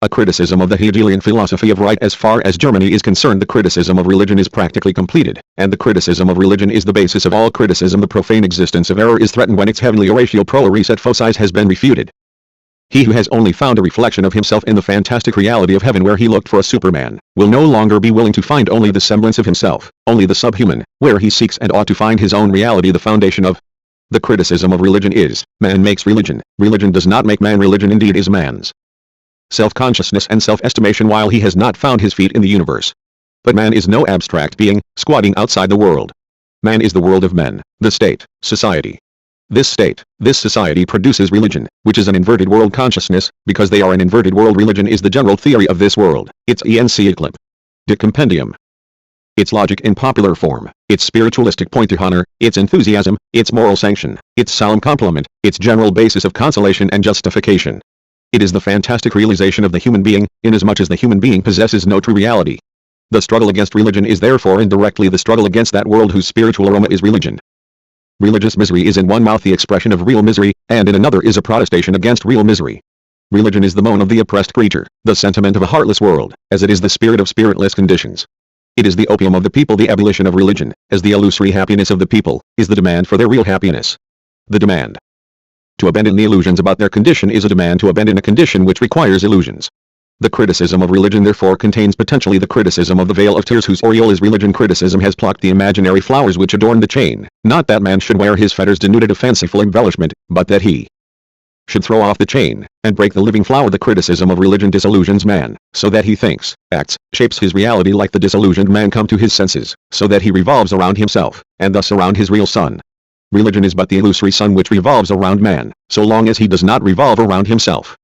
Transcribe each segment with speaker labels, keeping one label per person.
Speaker 1: A criticism of the Hegelian philosophy of right. As far as Germany is concerned, the criticism of religion is practically completed, and the criticism of religion is the basis of all criticism. The profane existence of error is threatened when its heavenly Horatio Proleris et Phocis has been refuted. He who has only found a reflection of himself in the fantastic reality of heaven where he looked for a Superman, will no longer be willing to find only the semblance of himself, only the subhuman, where he seeks and ought to find his own reality. The foundation of the criticism of religion is, man makes religion. Religion does not make man. Religion indeed is man's self-consciousness and self-estimation while he has not found his feet in the universe. But man is no abstract being, squatting outside the world. Man is the world of men, the state, society. This state, this society produces religion, which is an inverted world consciousness, because they are an inverted world. Religion is the general theory of this world, its encyclic de compendium, its logic in popular form, its spiritualistic point to honor, its enthusiasm, its moral sanction, its solemn complement, its general basis of consolation and justification. It is the fantastic realization of the human being, inasmuch as the human being possesses no true reality. The struggle against religion is therefore indirectly the struggle against that world whose spiritual aroma is religion. Religious misery is in one mouth the expression of real misery, and in another is a protestation against real misery. Religion is the moan of the oppressed creature, the sentiment of a heartless world, as it is the spirit of spiritless conditions. It is the opium of the people. The abolition of religion, as the illusory happiness of the people, is the demand for their real happiness. The demand to abandon the illusions about their condition is a demand to abandon a condition which requires illusions. The criticism of religion therefore contains potentially the criticism of the veil of tears whose aureole is religion. Criticism has plucked the imaginary flowers which adorn the chain, not that man should wear his fetters denuded of fanciful embellishment, but that he should throw off the chain, and break the living flower. The criticism of religion disillusions man, so that he thinks, acts, shapes his reality like the disillusioned man come to his senses, so that he revolves around himself, and thus around his real sun. Religion is but the illusory sun which revolves around man, so long as he does not revolve around himself.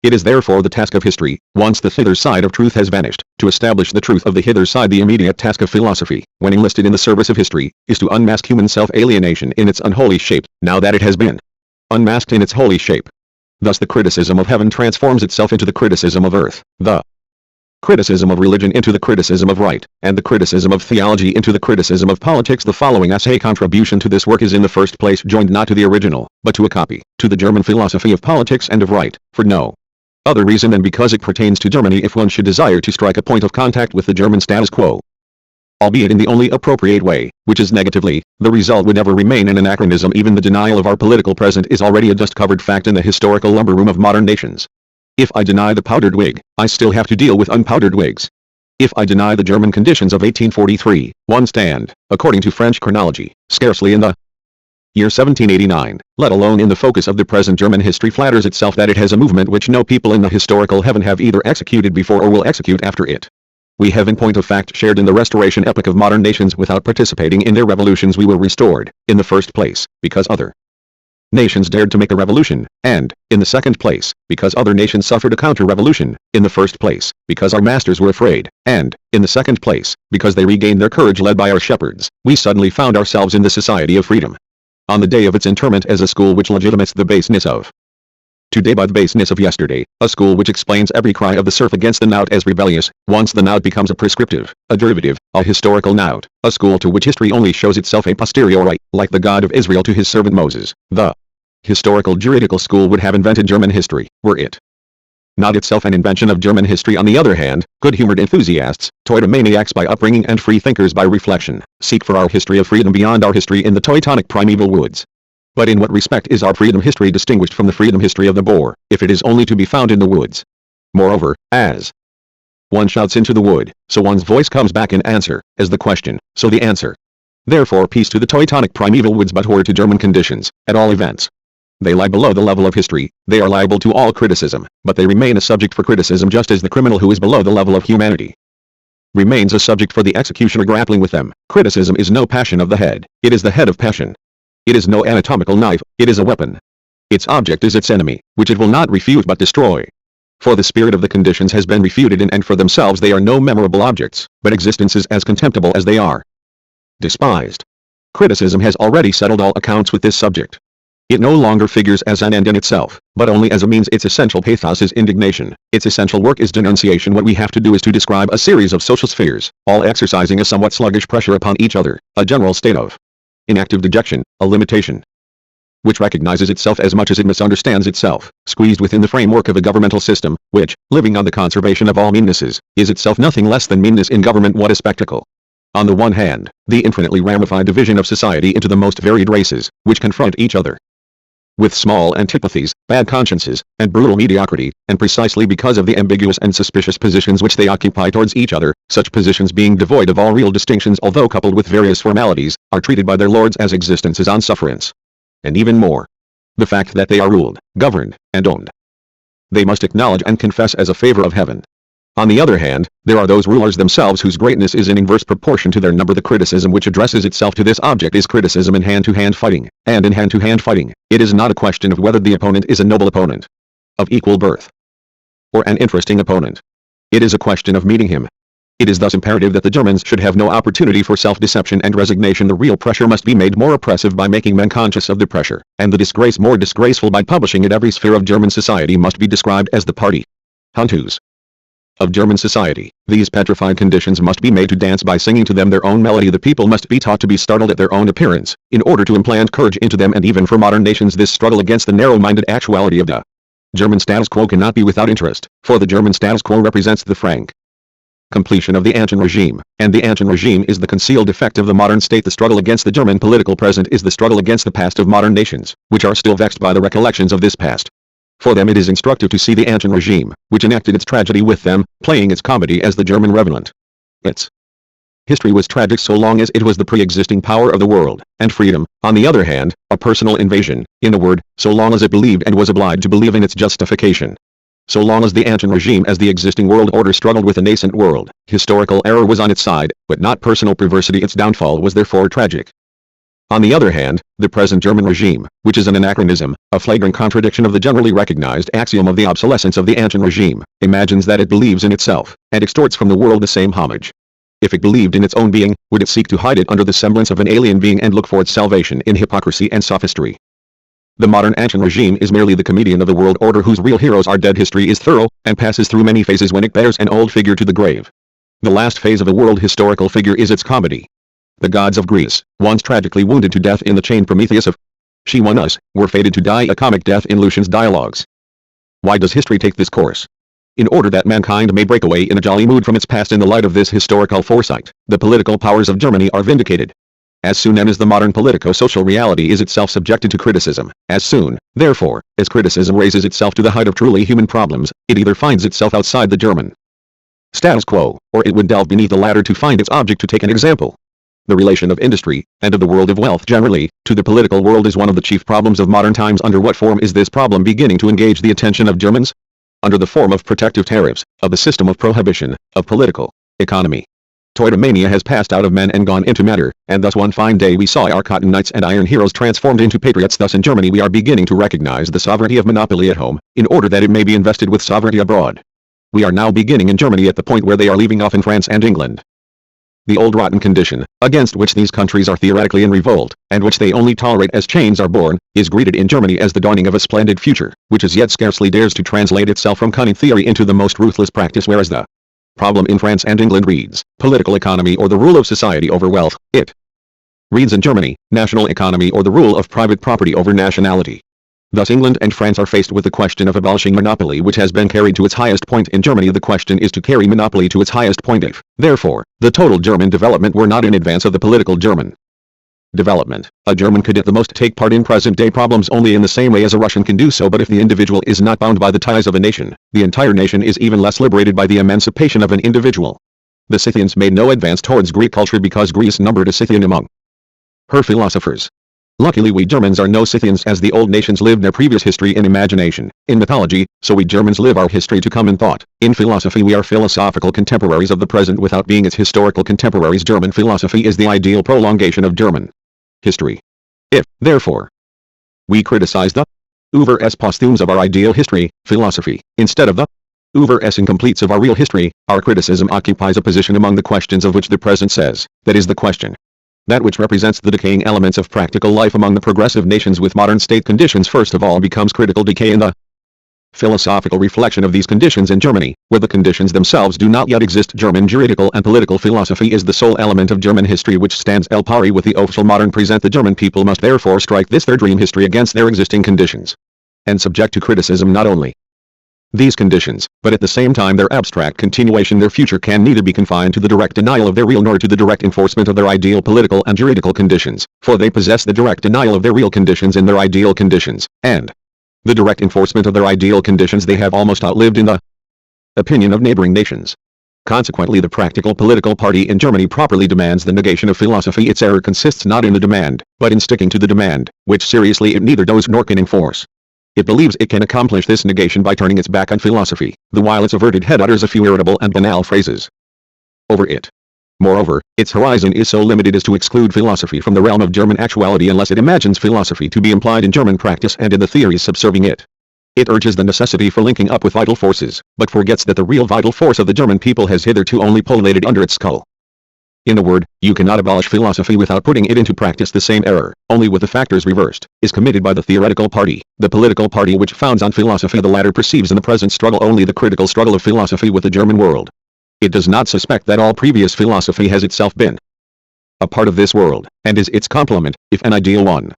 Speaker 1: It is therefore the task of history, once the thither side of truth has vanished, to establish the truth of the hither side. The immediate task of philosophy, when enlisted in the service of history, is to unmask human self-alienation in its unholy shape, now that it has been unmasked in its holy shape. Thus the criticism of heaven transforms itself into the criticism of earth, the criticism of religion into the criticism of right, and the criticism of theology into the criticism of politics. The following essay contribution to this work is in the first place joined not to the original, but to a copy, to the German philosophy of politics and of right, for no other reason than because it pertains to Germany if one should desire to strike a point of contact with the German status quo, albeit in the only appropriate way, which is negatively, the result would never remain an anachronism. Even the denial of our political present is already a dust-covered fact in the historical lumber room of modern nations. If I deny the powdered wig, I still have to deal with unpowdered wigs. If I deny the German conditions of 1843, one stand, according to French chronology, scarcely in the year 1789, let alone in the focus of the present German history, flatters itself that it has a movement which no people in the historical heaven have either executed before or will execute after it. We have in point of fact shared in the restoration epoch of modern nations without participating in their revolutions. We were restored, in the first place, because other nations dared to make a revolution, and, in the second place, because other nations suffered a counter-revolution, in the first place, because our masters were afraid, and, in the second place, because they regained their courage led by our shepherds. We suddenly found ourselves in the society of freedom. On the day of its interment as a school which legitimates the baseness of today by the baseness of yesterday, a school which explains every cry of the serf against the knout as rebellious, once the knout becomes a prescriptive, a derivative, a historical knout, a school to which history only shows itself a posteriori, like the God of Israel to his servant Moses. The historical juridical school would have invented German history, were it not itself an invention of German history. On the other hand, good-humored enthusiasts, Teutonics by upbringing and free thinkers by reflection, seek for our history of freedom beyond our history in the Teutonic primeval woods. But in what respect is our freedom history distinguished from the freedom history of the Boer, if it is only to be found in the woods? Moreover, as one shouts into the wood, so one's voice comes back in answer, as the question, so the answer. Therefore peace to the Teutonic primeval woods, but horror to German conditions, at all events. They lie below the level of history, they are liable to all criticism, but they remain a subject for criticism just as the criminal who is below the level of humanity remains a subject for the executioner grappling with them. Criticism is no passion of the head, it is the head of passion. It is no anatomical knife, it is a weapon. Its object is its enemy, which it will not refute but destroy. For the spirit of the conditions has been refuted and for themselves they are no memorable objects, but existences as contemptible as they are despised. Criticism has already settled all accounts with this subject. It no longer figures as an end in itself, but only as a means. Its essential pathos is indignation, its essential work is denunciation. What we have to do is to describe a series of social spheres, all exercising a somewhat sluggish pressure upon each other, a general state of inactive dejection, a limitation which recognizes itself as much as it misunderstands itself, squeezed within the framework of a governmental system, which, living on the conservation of all meannesses, is itself nothing less than meanness in government. What a spectacle! On the one hand, the infinitely ramified division of society into the most varied races, which confront each other with small antipathies, bad consciences, and brutal mediocrity, and precisely because of the ambiguous and suspicious positions which they occupy towards each other, such positions being devoid of all real distinctions although coupled with various formalities, are treated by their lords as existences on sufferance. And even more, the fact that they are ruled, governed, and owned, they must acknowledge and confess as a favor of heaven. On the other hand, there are those rulers themselves whose greatness is in inverse proportion to their number. The criticism which addresses itself to this object is criticism in hand-to-hand fighting, and in hand-to-hand fighting, it is not a question of whether the opponent is a noble opponent, of equal birth, or an interesting opponent. It is a question of meeting him. It is thus imperative that the Germans should have no opportunity for self-deception and resignation. The real pressure must be made more oppressive by making men conscious of the pressure, and the disgrace more disgraceful by publishing it. Every sphere of German society must be described as the party Hunters of German society. These petrified conditions must be made to dance by singing to them their own melody. The people must be taught to be startled at their own appearance, in order to implant courage into them. And even for modern nations this struggle against the narrow-minded actuality of the German status quo cannot be without interest, for the German status quo represents the frank completion of the ancient regime, and the ancient regime is the concealed effect of the modern state. The struggle against the German political present is the struggle against the past of modern nations, which are still vexed by the recollections of this past. For them it is instructive to see the ancient regime, which enacted its tragedy with them, playing its comedy as the German Revenant. Its history was tragic so long as it was the pre-existing power of the world, and freedom, on the other hand, a personal invasion, in a word, so long as it believed and was obliged to believe in its justification. So long as the ancient regime as the existing world order struggled with a nascent world, historical error was on its side, but not personal perversity. Its downfall was therefore tragic. On the other hand, the present German regime, which is an anachronism, a flagrant contradiction of the generally recognized axiom of the obsolescence of the ancient regime, imagines that it believes in itself, and extorts from the world the same homage. If it believed in its own being, would it seek to hide it under the semblance of an alien being and look for its salvation in hypocrisy and sophistry? The modern ancient regime is merely the comedian of the world order whose real heroes are dead. History is thorough, and passes through many phases when it bears an old figure to the grave. The last phase of a world historical figure is its comedy. The gods of Greece, once tragically wounded to death in the chain Prometheus of She Won Us, were fated to die a comic death in Lucian's dialogues. Why does history take this course? In order that mankind may break away in a jolly mood from its past. In the light of this historical foresight, the political powers of Germany are vindicated. As soon as the modern politico-social reality is itself subjected to criticism, as soon, therefore, as criticism raises itself to the height of truly human problems, it either finds itself outside the German status quo, or it would delve beneath the latter to find its object. To take an example, the relation of industry, and of the world of wealth generally, to the political world is one of the chief problems of modern times. Under what form is this problem beginning to engage the attention of Germans? Under the form of protective tariffs, of the system of prohibition, of political economy. Toydomania has passed out of men and gone into matter, and thus one fine day we saw our cotton knights and iron heroes transformed into patriots. Thus in Germany we are beginning to recognize the sovereignty of monopoly at home, in order that it may be invested with sovereignty abroad. We are now beginning in Germany at the point where they are leaving off in France and England. The old rotten condition, against which these countries are theoretically in revolt, and which they only tolerate as chains are born, is greeted in Germany as the dawning of a splendid future, which as yet scarcely dares to translate itself from cunning theory into the most ruthless practice. Whereas the problem in France and England reads, political economy or the rule of society over wealth, it reads in Germany, national economy or the rule of private property over nationality. Thus England and France are faced with the question of abolishing monopoly, which has been carried to its highest point in Germany. The question is to carry monopoly to its highest point if, therefore, the total German development were not in advance of the political German development. A German could at the most take part in present-day problems only in the same way as a Russian can do so, but if the individual is not bound by the ties of a nation, the entire nation is even less liberated by the emancipation of an individual. The Scythians made no advance towards Greek culture because Greece numbered a Scythian among her philosophers. Luckily we Germans are no Scythians, as the old nations lived their previous history in imagination, in mythology, so we Germans live our history to come in thought. In philosophy we are philosophical contemporaries of the present without being its historical contemporaries. German philosophy is the ideal prolongation of German history. If, therefore, we criticize the über es Posthumes of our ideal history, philosophy, instead of the über es incompletes of our real history, our criticism occupies a position among the questions of which the present says, that is the question. That which represents the decaying elements of practical life among the progressive nations with modern state conditions. First of all becomes critical decay in the Philosophical reflection of these conditions in Germany, where the conditions themselves do not yet exist. German juridical and political philosophy is the sole element of German history which stands el pari with the official modern present. The German people must therefore strike this their dream history against their existing conditions, and subject to criticism not only these conditions, but at the same time their abstract continuation. Their future can neither be confined to the direct denial of their real nor to the direct enforcement of their ideal political and juridical conditions, for they possess the direct denial of their real conditions in their ideal conditions, and the direct enforcement of their ideal conditions they have almost outlived in the opinion of neighboring nations. Consequently, the practical political party in Germany properly demands the negation of philosophy. Its error consists not in the demand, but in sticking to the demand, which seriously it neither does nor can enforce. It believes it can accomplish this negation by turning its back on philosophy, the while its averted head utters a few irritable and banal phrases over it. Moreover, its horizon is so limited as to exclude philosophy from the realm of German actuality unless it imagines philosophy to be implied in German practice and in the theories subserving it. It urges the necessity for linking up with vital forces, but forgets that the real vital force of the German people has hitherto only pollinated under its skull. In a word, you cannot abolish philosophy without putting it into practice. The same error, only with the factors reversed, is committed by the theoretical party, the political party which founds on philosophy. The latter perceives in the present struggle only the critical struggle of philosophy with the German world. It does not suspect that all previous philosophy has itself been a part of this world, and is its complement, if an ideal one.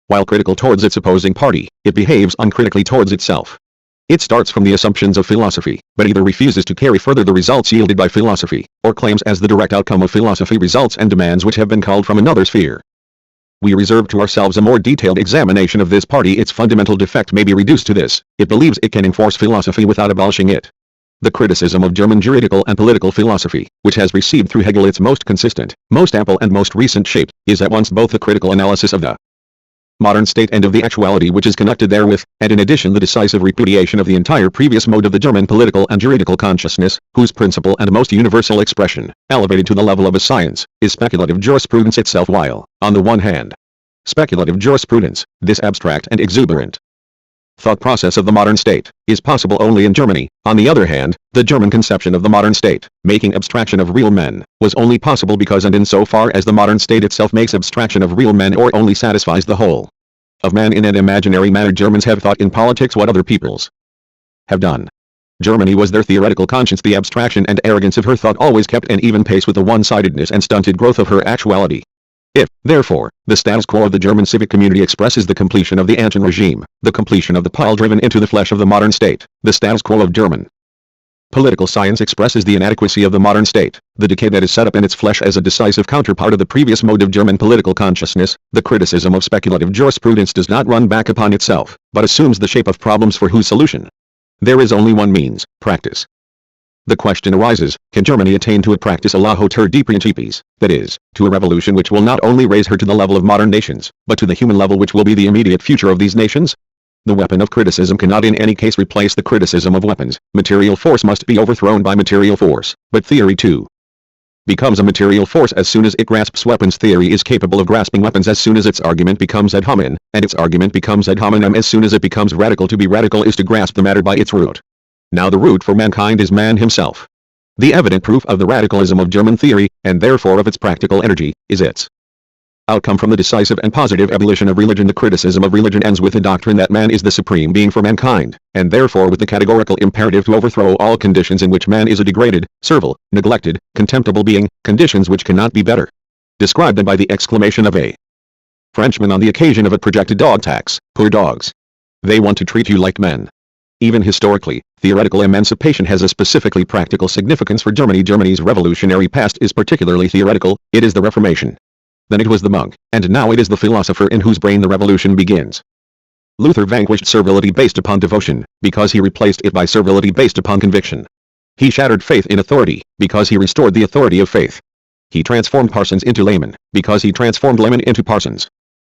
Speaker 1: While critical towards its opposing party, it behaves uncritically towards itself. It starts from the assumptions of philosophy, but either refuses to carry further the results yielded by philosophy, or claims as the direct outcome of philosophy results and demands which have been called from another sphere. We reserve to ourselves a more detailed examination of this party. Its fundamental defect may be reduced to this: it believes it can enforce philosophy without abolishing it. The criticism of German juridical and political philosophy, which has received through Hegel its most consistent, most ample and most recent shape, is at once both the critical analysis of the modern state and of the actuality which is connected therewith, and in addition the decisive repudiation of the entire previous mode of the German political and juridical consciousness, whose principal and most universal expression, elevated to the level of a science, is speculative jurisprudence itself. While, on the one hand, speculative jurisprudence, this abstract and exuberant thought process of the modern state, is possible only in Germany, on the other hand, the German conception of the modern state, making abstraction of real men, was only possible because and in so far as the modern state itself makes abstraction of real men or only satisfies the whole of man in an imaginary manner. Germans have thought in politics what other peoples have done. Germany was their theoretical conscience. The abstraction and arrogance of her thought always kept an even pace with the one-sidedness and stunted growth of her actuality. If, therefore, the status quo of the German civic community expresses the completion of the Anton regime, the completion of the pile driven into the flesh of the modern state, the status quo of German political science expresses the inadequacy of the modern state, the decay that is set up in its flesh as a decisive counterpart of the previous mode of German political consciousness. The criticism of speculative jurisprudence does not run back upon itself, but assumes the shape of problems for whose solution there is only one means: practice. The question arises, can Germany attain to a practice a la hauteur des principes, that is, to a revolution which will not only raise her to the level of modern nations, but to the human level which will be the immediate future of these nations? The weapon of criticism cannot in any case replace the criticism of weapons. Material force must be overthrown by material force, but theory too becomes a material force as soon as it grasps weapons. Theory is capable of grasping weapons as soon as its argument becomes ad hominem, and its argument becomes ad hominem as soon as it becomes radical. To be radical is to grasp the matter by its root. Now the root for mankind is man himself. The evident proof of the radicalism of German theory, and therefore of its practical energy, is its outcome from the decisive and positive abolition of religion. The criticism of religion ends with the doctrine that man is the supreme being for mankind, and therefore with the categorical imperative to overthrow all conditions in which man is a degraded, servile, neglected, contemptible being, conditions which cannot be better described than by the exclamation of a Frenchman on the occasion of a projected dog tax: "Poor dogs. They want to treat you like men." Even historically, theoretical emancipation has a specifically practical significance for Germany. Germany's revolutionary past is particularly theoretical. It is the Reformation. Then it was the monk, and now it is the philosopher in whose brain the revolution begins. Luther vanquished servility based upon devotion, because he replaced it by servility based upon conviction. He shattered faith in authority, because he restored the authority of faith. He transformed parsons into laymen, because he transformed laymen into parsons.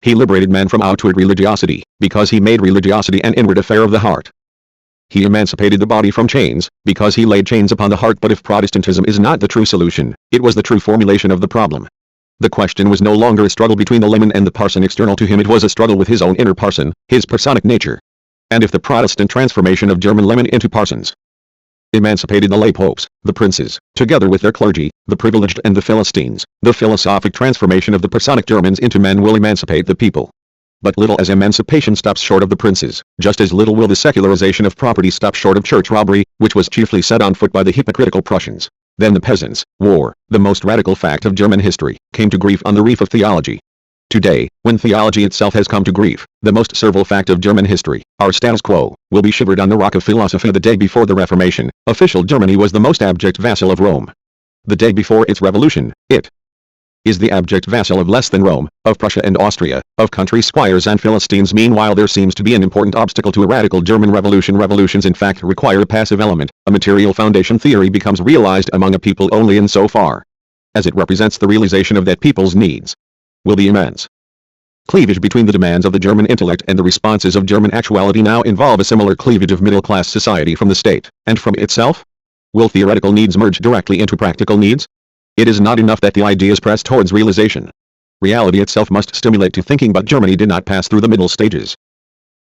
Speaker 1: He liberated man from outward religiosity, because he made religiosity an inward affair of the heart. He emancipated the body from chains, because he laid chains upon the heart. But if Protestantism is not the true solution, it was the true formulation of the problem. The question was no longer a struggle between the layman and the parson external to him. It was a struggle with his own inner parson, his parsonic nature. And if the Protestant transformation of German laymen into parsons emancipated the lay popes, the princes, together with their clergy, the privileged and the Philistines, the philosophic transformation of the parsonic Germans into men will emancipate the people. But little as emancipation stops short of the princes, just as little will the secularization of property stop short of church robbery, which was chiefly set on foot by the hypocritical Prussians. Then the peasants' war, the most radical fact of German history, came to grief on the reef of theology. Today, when theology itself has come to grief, the most servile fact of German history, our status quo, will be shivered on the rock of philosophy. The day before the Reformation, official Germany was the most abject vassal of Rome. The day before its revolution, it is the abject vassal of less than Rome, of Prussia and Austria, of country squires and Philistines. Meanwhile, there seems to be an important obstacle to a radical German revolution. Revolutions in fact require a passive element. A material foundation theory becomes realized among a people only in so far as it represents the realization of that people's needs. Will the immense cleavage between the demands of the German intellect and the responses of German actuality now involve a similar cleavage of middle-class society from the state, and from itself? Will theoretical needs merge directly into practical needs? It is not enough that the ideas press towards realization. Reality itself must stimulate to thinking, but Germany did not pass through the middle stages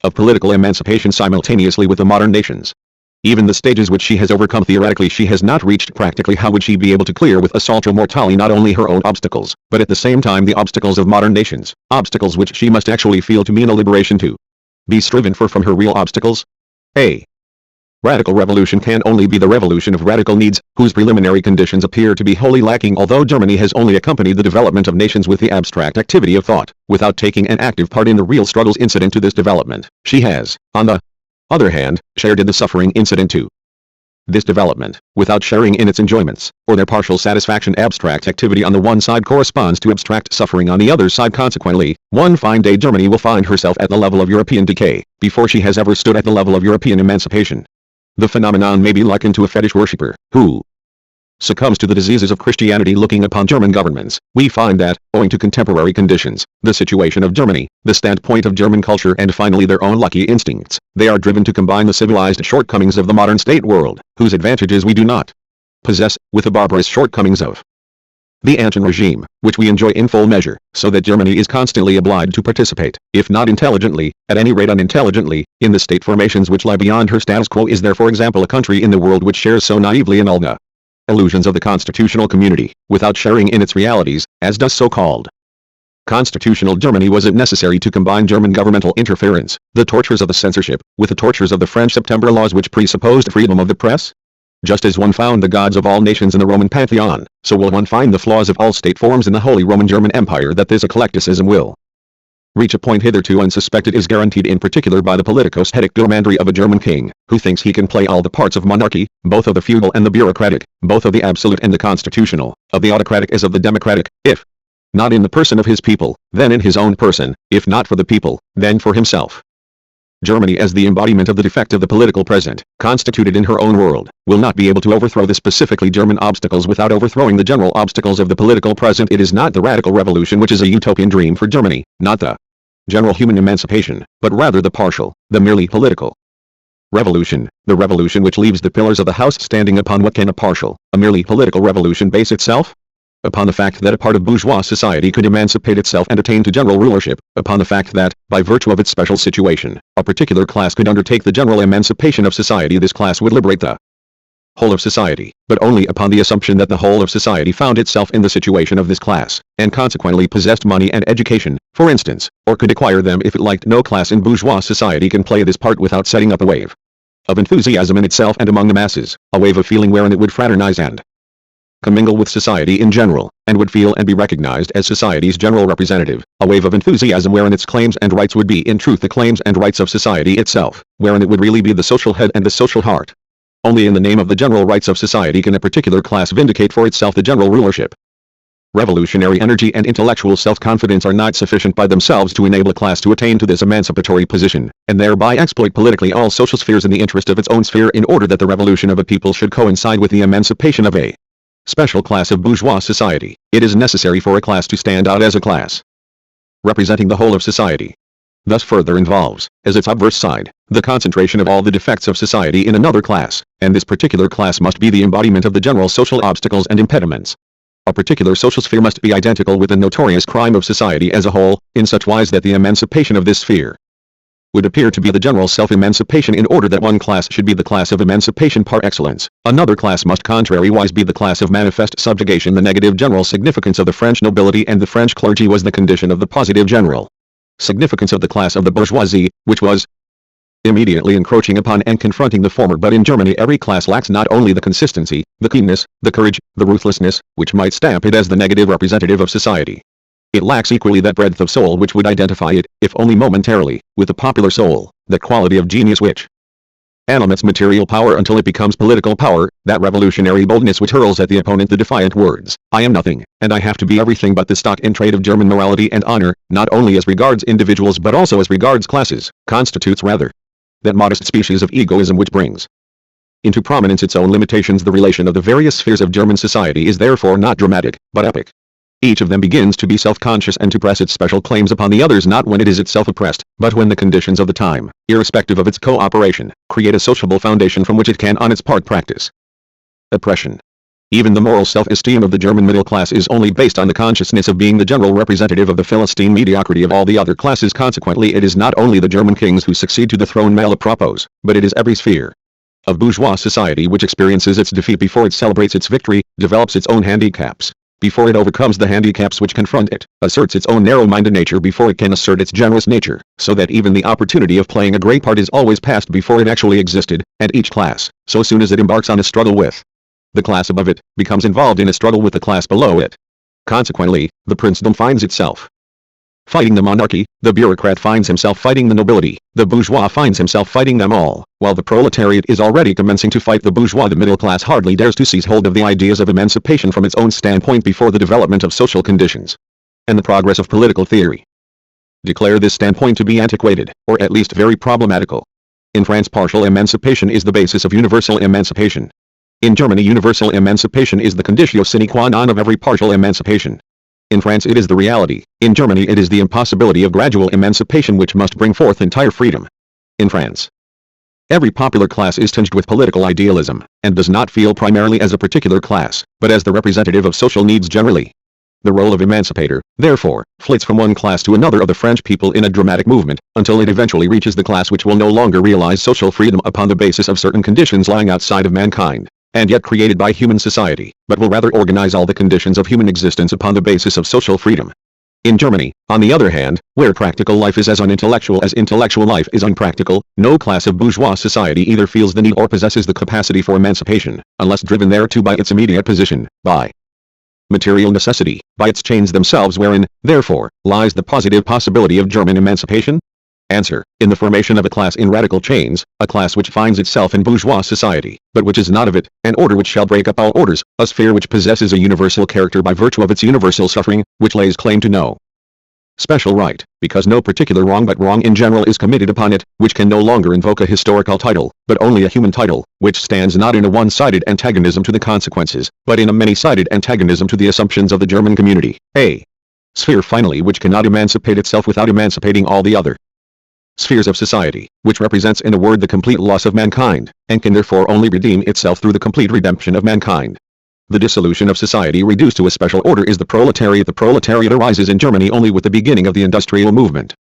Speaker 1: of political emancipation simultaneously with the modern nations. Even the stages which she has overcome theoretically she has not reached practically. How would she be able to clear with assault mortali not only her own obstacles, but at the same time the obstacles of modern nations, obstacles which she must actually feel to mean a liberation to be striven for from her real obstacles? A radical revolution can only be the revolution of radical needs, whose preliminary conditions appear to be wholly lacking. Although Germany has only accompanied the development of nations with the abstract activity of thought, without taking an active part in the real struggles incident to this development, she has, on the other hand, shared in the suffering incident to this development, without sharing in its enjoyments, or their partial satisfaction. Abstract activity on the one side corresponds to abstract suffering on the other side. Consequently, one fine day Germany will find herself at the level of European decay, before she has ever stood at the level of European emancipation. The phenomenon may be likened to a fetish worshipper, who succumbs to the diseases of Christianity. Looking upon German governments, we find that, owing to contemporary conditions, the situation of Germany, the standpoint of German culture and finally their own lucky instincts, they are driven to combine the civilized shortcomings of the modern state world, whose advantages we do not possess, with the barbarous shortcomings of the ancient regime, which we enjoy in full measure, so that Germany is constantly obliged to participate, if not intelligently, at any rate unintelligently, in the state formations which lie beyond her status quo. Is there, for example, a country in the world which shares so naively in all the illusions of the constitutional community, without sharing in its realities, as does so-called constitutional Germany? Was it necessary to combine German governmental interference, the tortures of the censorship, with the tortures of the French September laws which presupposed freedom of the press? Just as one found the gods of all nations in the Roman pantheon, so will one find the flaws of all state forms in the Holy Roman German Empire. That this eclecticism will reach a point hitherto unsuspected is guaranteed in particular by the politicos-hetic gomandry of a German king, who thinks he can play all the parts of monarchy, both of the feudal and the bureaucratic, both of the absolute and the constitutional, of the autocratic as of the democratic, if not in the person of his people, then in his own person, if not for the people, then for himself. Germany, as the embodiment of the defect of the political present, constituted in her own world, will not be able to overthrow the specifically German obstacles without overthrowing the general obstacles of the political present. It is not the radical revolution which is a utopian dream for Germany, not the general human emancipation, but rather the partial, the merely political revolution, the revolution which leaves the pillars of the house standing. Upon what can a partial, a merely political revolution base itself? Upon the fact that a part of bourgeois society could emancipate itself and attain to general rulership, upon the fact that, by virtue of its special situation, a particular class could undertake the general emancipation of society. This class would liberate the whole of society, but only upon the assumption that the whole of society found itself in the situation of this class, and consequently possessed money and education, for instance, or could acquire them if it liked. No class in bourgeois society can play this part without setting up a wave of enthusiasm in itself and among the masses, a wave of feeling wherein it would fraternize and commingle with society in general, and would feel and be recognized as society's general representative, a wave of enthusiasm wherein its claims and rights would be in truth the claims and rights of society itself, wherein it would really be the social head and the social heart. Only in the name of the general rights of society can a particular class vindicate for itself the general rulership. Revolutionary energy and intellectual self-confidence are not sufficient by themselves to enable a class to attain to this emancipatory position, and thereby exploit politically all social spheres in the interest of its own sphere. In order that the revolution of a people should coincide with the emancipation of a special class of bourgeois society, it is necessary for a class to stand out as a class representing the whole of society. Thus further involves, as its obverse side, the concentration of all the defects of society in another class, and this particular class must be the embodiment of the general social obstacles and impediments. A particular social sphere must be identical with the notorious crime of society as a whole, in such wise that the emancipation of this sphere would appear to be the general self-emancipation. In order that one class should be the class of emancipation par excellence, another class must contrariwise be the class of manifest subjugation. The negative general significance of the French nobility and the French clergy was the condition of the positive general Significance of the class of the bourgeoisie, which was immediately encroaching upon and confronting the former. But in Germany every class lacks not only the consistency, the keenness, the courage, the ruthlessness, which might stamp it as the negative representative of society. It lacks equally that breadth of soul which would identify it, if only momentarily, with the popular soul, that quality of genius which animates material power until it becomes political power, that revolutionary boldness which hurls at the opponent the defiant words, "I am nothing, and I have to be everything," but the stock in trade of German morality and honor, not only as regards individuals but also as regards classes, constitutes rather that modest species of egoism which brings into prominence its own limitations. The relation of the various spheres of German society is therefore not dramatic, but epic. Each of them begins to be self-conscious and to press its special claims upon the others, not when it is itself oppressed, but when the conditions of the time, irrespective of its co-operation, create a sociable foundation from which it can on its part practice oppression. Even the moral self-esteem of the German middle class is only based on the consciousness of being the general representative of the Philistine mediocrity of all the other classes. Consequently, it is not only the German kings who succeed to the throne malapropos, but it is every sphere of bourgeois society which experiences its defeat before it celebrates its victory, develops its own handicaps before it overcomes the handicaps which confront it, asserts its own narrow-minded nature before it can assert its generous nature, so that even the opportunity of playing a great part is always past before it actually existed, and each class, so soon as it embarks on a struggle with the class above it, becomes involved in a struggle with the class below it. Consequently, the princedom finds itself fighting the monarchy, the bureaucrat finds himself fighting the nobility, the bourgeois finds himself fighting them all, while the proletariat is already commencing to fight the bourgeois. The middle class hardly dares to seize hold of the ideas of emancipation from its own standpoint before the development of social conditions and the progress of political theory declare this standpoint to be antiquated, or at least very problematical. In France, partial emancipation is the basis of universal emancipation. In Germany, universal emancipation is the conditio sine qua non of every partial emancipation. In France it is the reality, in Germany it is the impossibility of gradual emancipation which must bring forth entire freedom. In France, every popular class is tinged with political idealism, and does not feel primarily as a particular class, but as the representative of social needs generally. The role of emancipator, therefore, flits from one class to another of the French people in a dramatic movement, until it eventually reaches the class which will no longer realize social freedom upon the basis of certain conditions lying outside of mankind, and yet created by human society, but will rather organize all the conditions of human existence upon the basis of social freedom. In Germany, on the other hand, where practical life is as unintellectual as intellectual life is unpractical, no class of bourgeois society either feels the need or possesses the capacity for emancipation, unless driven thereto by its immediate position, by material necessity, by its chains themselves. Wherein, therefore, lies the positive possibility of German emancipation? Answer: in the formation of a class in radical chains, a class which finds itself in bourgeois society, but which is not of it, an order which shall break up all orders, a sphere which possesses a universal character by virtue of its universal suffering, which lays claim to no special right, because no particular wrong but wrong in general is committed upon it, which can no longer invoke a historical title, but only a human title, which stands not in a one-sided antagonism to the consequences, but in a many-sided antagonism to the assumptions of the German community. A sphere finally which cannot emancipate itself without emancipating all the other spheres of society, which represents in a word the complete loss of mankind, and can therefore only redeem itself through the complete redemption of mankind. The dissolution of society reduced to a special order is the proletariat. The proletariat arises in Germany only with the beginning of the industrial movement.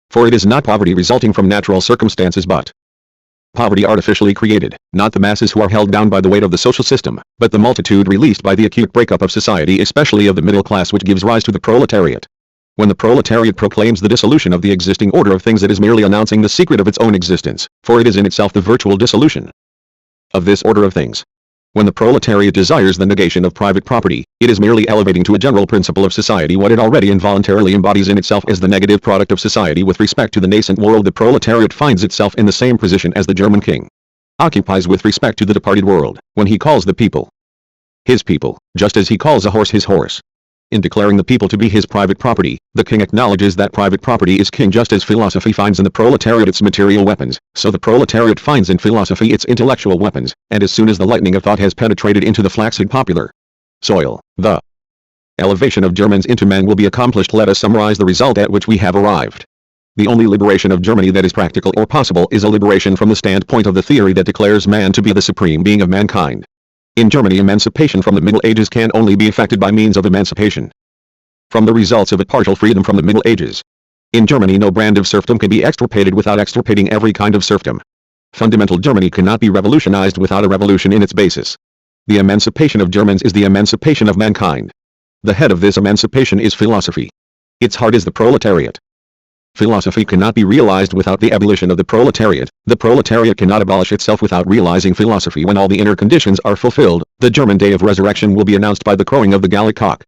Speaker 1: For it is not poverty resulting from natural circumstances but poverty artificially created, not the masses who are held down by the weight of the social system, but the multitude released by the acute breakup of society, especially of the middle class, which gives rise to the proletariat. When the proletariat proclaims the dissolution of the existing order of things, it is merely announcing the secret of its own existence, for it is in itself the virtual dissolution of this order of things. When the proletariat desires the negation of private property, it is merely elevating to a general principle of society what it already involuntarily embodies in itself as the negative product of society. With respect to the nascent world, the proletariat finds itself in the same position as the German king occupies with respect to the departed world, when he calls the people his people, just as he calls a horse his horse. In declaring the people to be his private property, the king acknowledges that private property is king. Just as philosophy finds in the proletariat its material weapons, so the proletariat finds in philosophy its intellectual weapons, and as soon as the lightning of thought has penetrated into the flaccid popular soil, the elevation of Germans into men will be accomplished. Let us summarize the result at which we have arrived. The only liberation of Germany that is practical or possible is a liberation from the standpoint of the theory that declares man to be the supreme being of mankind. In Germany, emancipation from the Middle Ages can only be effected by means of emancipation from the results of a partial freedom from the Middle Ages. In Germany, no brand of serfdom can be extirpated without extirpating every kind of serfdom. Fundamental Germany cannot be revolutionized without a revolution in its basis. The emancipation of Germans is the emancipation of mankind. The head of this emancipation is philosophy. Its heart is the proletariat. Philosophy cannot be realized without the abolition of the proletariat. The proletariat cannot abolish itself without realizing philosophy. When all the inner conditions are fulfilled, the German day of resurrection will be announced by the crowing of the Gallic cock.